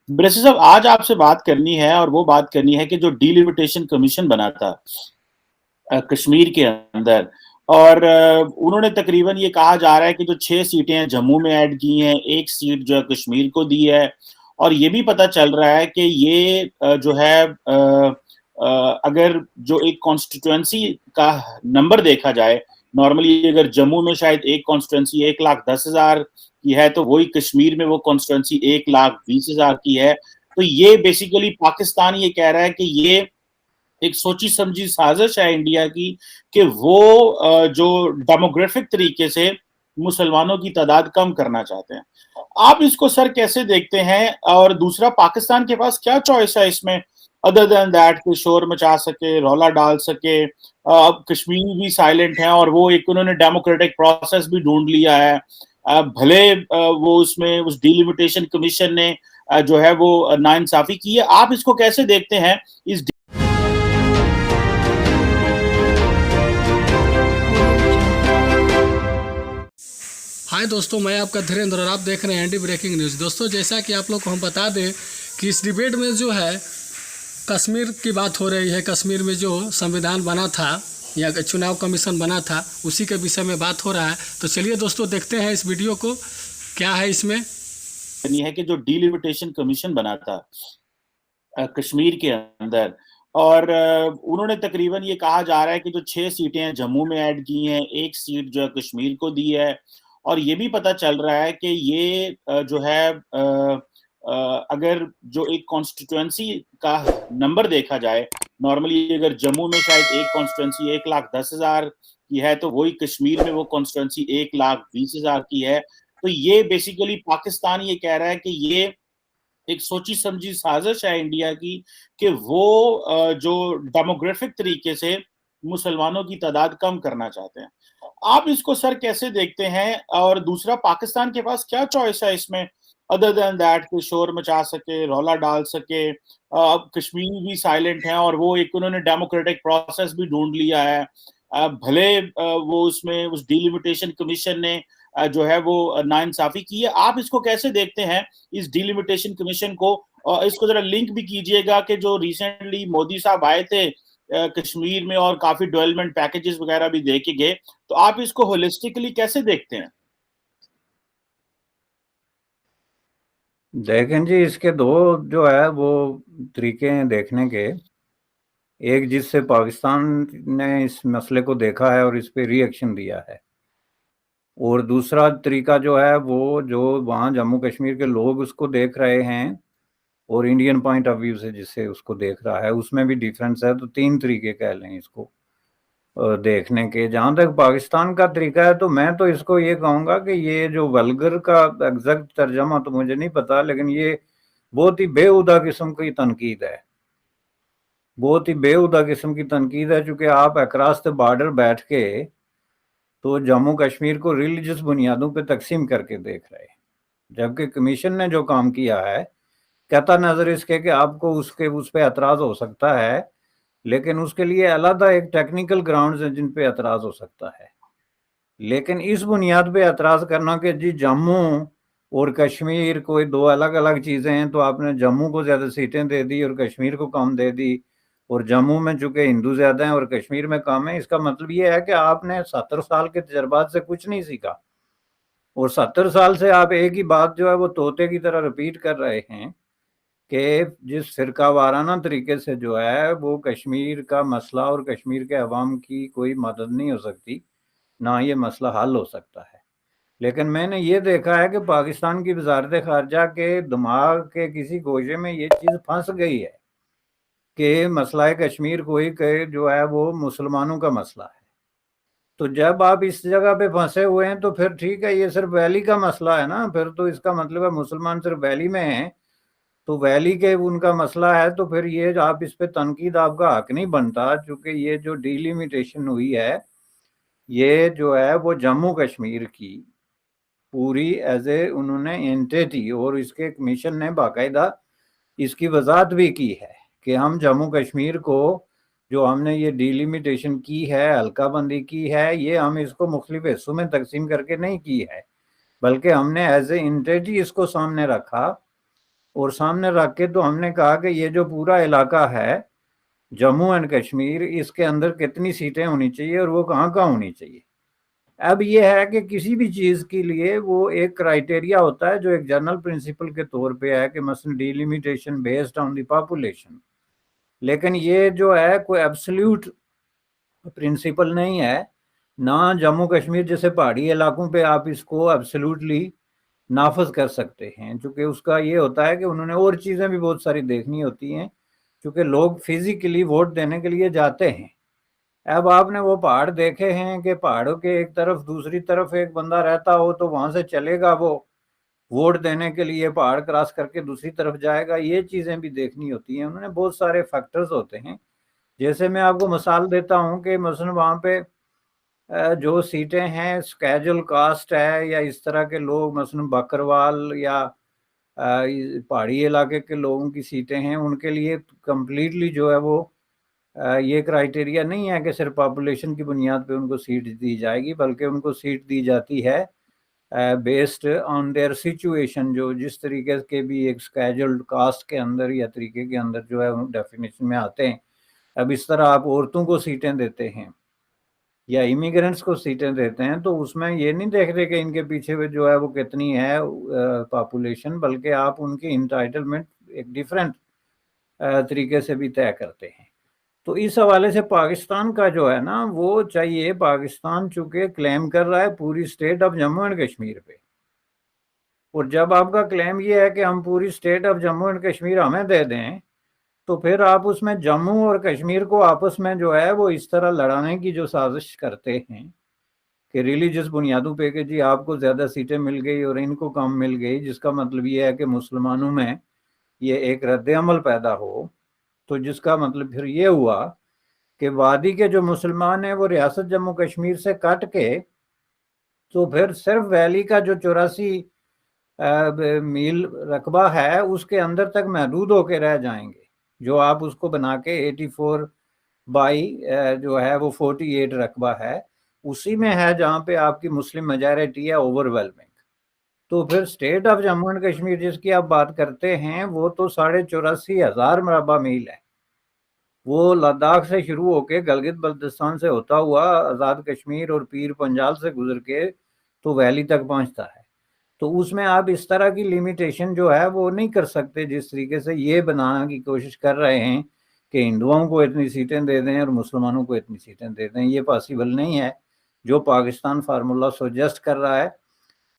ब्रेसी साहब आज आपसे बात करनी है और वो बात करनी है कि जो डीलिमिटेशन कमीशन बना था कश्मीर के अंदर और उन्होंने तकरीबन ये कहा जा रहा है कि जो 6 सीटें हैं जम्मू में ऐड की हैं, 1 सीट जो है कश्मीर को दी है और ये भी पता चल रहा है कि ये जो है अगर जो एक कॉन्स्टिट्यूएंसी का नंबर देखा जाए, नॉर्मली अगर जम्मू में शायद एक कॉन्स्टिट्यूएंसी 1,10,000 की है तो वही कश्मीर में वो कॉन्स्टिट्यूएंसी 1,20,000 की है। तो ये बेसिकली पाकिस्तान ये कह रहा है कि ये एक सोची समझी साजिश है इंडिया की कि वो जो डेमोग्राफिक तरीके से मुसलमानों की तादाद कम करना चाहते हैं। आप इसको सर कैसे देखते हैं? और दूसरा, पाकिस्तान के पास क्या चॉइस है इसमें अदर देन दैट कि शोर मचा सके, रौला डाल सके? अब कश्मीर भी साइलेंट है और वो एक उन्होंने डेमोक्रेटिक प्रोसेस भी ढूंढ लिया है। भले वो उसमें उस डिलिमिटेशन कमीशन ने जो है वो नाइंसाफी की है। आप इसको कैसे देखते हैं? इस हाय दोस्तों, मैं आपका धीरेन्द्र और आप देख रहे हैं एंटी ब्रेकिंग न्यूज़। दोस्तों, जैसा कि आप लोग को हम बता दें कि इस डिबेट में जो है कश्मीर की बात हो रही है। कश्मीर में जो संविधान बना था या चुनाव कमीशन बना था उसी के विषय में बात हो रहा है। तो चलिए दोस्तों, देखते हैं इस वीडियो को, क्या है इसमें। है कि जो डिलिमिटेशन कमीशन बना था कश्मीर के अंदर और उन्होंने तकरीबन ये कहा जा रहा है कि जो 6 सीटें हैं जम्मू में ऐड की हैं, 1 सीट जो है कश्मीर को दी है और ये भी पता चल रहा है कि ये जो है अगर जो एक कॉन्स्टिट्यूएंसी का नंबर देखा जाए, नॉर्मली अगर जम्मू में शायद एक कॉन्स्टिट्यूएंसी 1,10,000 की है तो वही कश्मीर में वो कॉन्स्टिट्यूएंसी 1,20,000 की है। तो ये बेसिकली पाकिस्तान ये कह रहा है कि ये एक सोची समझी साजिश है इंडिया की कि वो जो डेमोग्राफिक तरीके से मुसलमानों की तादाद कम करना चाहते हैं। आप इसको सर कैसे देखते हैं? और दूसरा, पाकिस्तान के पास क्या चॉइस है इसमें अदर देन दैट कि शोर मचा सके, रौला डाल सके? अब कश्मीर भी साइलेंट है और वो एक उन्होंने डेमोक्रेटिक प्रोसेस भी ढूंढ लिया है। भले वो उसमें उस डिलिमिटेशन कमीशन ने जो है वो नाइंसाफी की है। आप इसको कैसे देखते हैं इस डिलिमिटेशन कमीशन को? और इसको जरा लिंक भी कीजिएगा कि जो रिसेंटली मोदी साहब आए थे कश्मीर में और काफी डेवलपमेंट पैकेजेस वगैरह भी दे के गए। तो आप इसको होलिस्टिकली कैसे देखते हैं? देखें जी, इसके दो जो है वो तरीके हैं देखने के। एक जिससे पाकिस्तान ने इस मसले को देखा है और इस पे रिएक्शन दिया है, और दूसरा तरीका जो है वो जो वहाँ जम्मू कश्मीर के लोग उसको देख रहे हैं और इंडियन पॉइंट ऑफ व्यू से जिससे उसको देख रहा है, उसमें भी डिफरेंस है। तो तीन तरीके कह लें इसको देखने के। जहाँ तक पाकिस्तान का तरीका है तो मैं तो इसको ये कहूँगा कि ये जो वल्गर का एग्जैक्ट तर्जमा तो मुझे नहीं पता, लेकिन ये बहुत ही बेहुदा किस्म की तनकीद है, बहुत ही बेहुदा किस्म की तनकीद है। चूंकि आप अक्रॉस द बॉर्डर बैठ के तो जम्मू कश्मीर को रिलीजियस बुनियादों पे तकसीम करके देख रहे हैं, जबकि कमीशन ने जो काम किया है, कहता नजर इसके कि आपको उसके उस पर एतराज़ हो सकता है, लेकिन उसके लिए अलग एक टेक्निकल ग्राउंड्स हैं जिन पे एतराज़ हो सकता है। लेकिन इस बुनियाद पे एतराज़ करना कि जी जम्मू और कश्मीर कोई दो अलग अलग चीज़ें हैं, तो आपने जम्मू को ज़्यादा सीटें दे दी और कश्मीर को कम दे दी, और जम्मू में चूंकि हिंदू ज़्यादा हैं और कश्मीर में कम है, इसका मतलब ये है कि आपने 70 साल के तजर्बात से कुछ नहीं सीखा, और 70 साल से आप एक ही बात जो है वो तोते की तरह रिपीट कर रहे हैं कि जिस फिरका वाराना तरीके से जो है वो कश्मीर का मसला और कश्मीर के अवाम की कोई मदद नहीं हो सकती, ना ये मसला हल हो सकता है। लेकिन मैंने ये देखा है कि पाकिस्तान की वजारत खारजा के दिमाग के किसी गोशे में ये चीज़ फंस गई है कि मसला कश्मीर कोई के जो है वो मुसलमानों का मसला है। तो जब आप इस जगह पे फंसे हुए हैं तो फिर ठीक है, ये सिर्फ वैली का मसला है ना, फिर तो इसका मतलब है मुसलमान सिर्फ वैली में हैं, तो वैली के उनका मसला है, तो फिर ये आप इस पे तनकीद आपका हक नहीं बनता। चूंकि ये जो डिलिमिटेशन हुई है ये जो है वो जम्मू कश्मीर की पूरी एज ए उन्होंने एंटिटी, और इसके कमीशन ने बाकायदा इसकी वजाहत भी की है कि हम जम्मू कश्मीर को जो हमने ये डिलिमिटेशन की है, हल्का बंदी की है, ये हम इसको मुख्तलिफ हिस्सों में तकसीम करके नहीं की है, बल्कि हमने एज ए एंटिटी इसको सामने रखा اور سامنے رکھ کے تو ہم نے کہا کہ یہ جو پورا علاقہ ہے جموں اینڈ کشمیر، اس کے اندر کتنی سیٹیں ہونی چاہیے اور وہ کہاں کہاں ہونی چاہیے۔ اب یہ ہے کہ کسی بھی چیز کے لیے وہ ایک کرائٹیریا ہوتا ہے جو ایک جنرل پرنسپل کے طور پہ ہے کہ مثلا delimitation based on the population, لیکن یہ جو ہے کوئی ایبسلیوٹ پرنسپل نہیں ہے۔ نہ جموں کشمیر جیسے پہاڑی علاقوں پہ آپ اس کو ایبسلیوٹلی نافذ کر سکتے ہیں، چونکہ اس کا یہ ہوتا ہے کہ انہوں نے اور چیزیں بھی بہت ساری دیکھنی ہوتی ہیں، چونکہ لوگ فزیکلی ووٹ دینے کے لیے جاتے ہیں۔ اب آپ نے وہ پہاڑ دیکھے ہیں کہ پہاڑوں کے ایک طرف دوسری طرف ایک بندہ رہتا ہو تو وہاں سے چلے گا وہ ووٹ دینے کے لیے، پہاڑ کراس کر کے دوسری طرف جائے گا، یہ چیزیں بھی دیکھنی ہوتی ہیں۔ انہوں نے بہت سارے فیکٹرز ہوتے ہیں، جیسے میں آپ کو مثال دیتا ہوں کہ مثلا وہاں پہ جو سیٹیں ہیں اسکیجول کاسٹ ہے یا اس طرح کے لوگ مثلا بکروال یا پہاڑی علاقے کے لوگوں کی سیٹیں ہیں، ان کے لیے کمپلیٹلی جو ہے وہ یہ کرائٹیریا نہیں ہے کہ صرف پاپولیشن کی بنیاد پہ ان کو سیٹ دی جائے گی، بلکہ ان کو سیٹ دی جاتی ہے بیسڈ آن دیئر سچویشن، جو جس طریقے کے بھی ایک اسکیجولڈ کاسٹ کے اندر یا طریقے کے اندر جو ہے ڈیفینیشن میں آتے ہیں۔ اب اس طرح آپ عورتوں کو سیٹیں دیتے ہیں یا امیگرینٹس کو سیٹیں دیتے ہیں تو اس میں یہ نہیں دیکھتے کہ ان کے پیچھے جو ہے وہ کتنی ہے پاپولیشن، بلکہ آپ ان کی انٹائٹلمنٹ ایک ڈیفرنٹ طریقے سے بھی طے کرتے ہیں۔ تو اس حوالے سے پاکستان کا جو ہے نا وہ چاہیے، پاکستان چونکہ کلیم کر رہا ہے پوری state of Jammu and Kashmir پہ، اور جب آپ کا کلیم یہ ہے کہ ہم پوری state of Jammu and Kashmir ہمیں دے دیں، تو پھر آپ اس میں جموں اور کشمیر کو آپس میں جو ہے وہ اس طرح لڑانے کی جو سازش کرتے ہیں کہ ریلیجس بنیادوں پہ کہ جی آپ کو زیادہ سیٹیں مل گئی اور ان کو کم مل گئی، جس کا مطلب یہ ہے کہ مسلمانوں میں یہ ایک رد عمل پیدا ہو، تو جس کا مطلب پھر یہ ہوا کہ وادی کے جو مسلمان ہیں وہ ریاست جموں کشمیر سے کٹ کے تو پھر صرف ویلی کا جو 84 میل رقبہ ہے اس کے اندر تک محدود ہو کے رہ جائیں گے، جو آپ اس کو بنا کے 84 بائی جو ہے وہ 48 رقبہ ہے، اسی میں ہے جہاں پہ آپ کی مسلم میجارٹی ہے اوور ویلمنگ۔ تو پھر state of Jammu and Kashmir جس کی آپ بات کرتے ہیں وہ تو 84,500 مربع میل ہے، وہ لداخ سے شروع ہو کے گلگت بلتستان سے ہوتا ہوا آزاد کشمیر اور پیر پنجال سے گزر کے تو ویلی تک پہنچتا ہے۔ تو اس میں آپ اس طرح کی لیمیٹیشن جو ہے وہ نہیں کر سکتے جس طریقے سے یہ بنانے کی کوشش کر رہے ہیں کہ ہندوؤں کو اتنی سیٹیں دے دیں اور مسلمانوں کو اتنی سیٹیں دے دیں۔ یہ پاسبل نہیں ہے۔ جو پاکستان فارمولہ سجیسٹ کر رہا ہے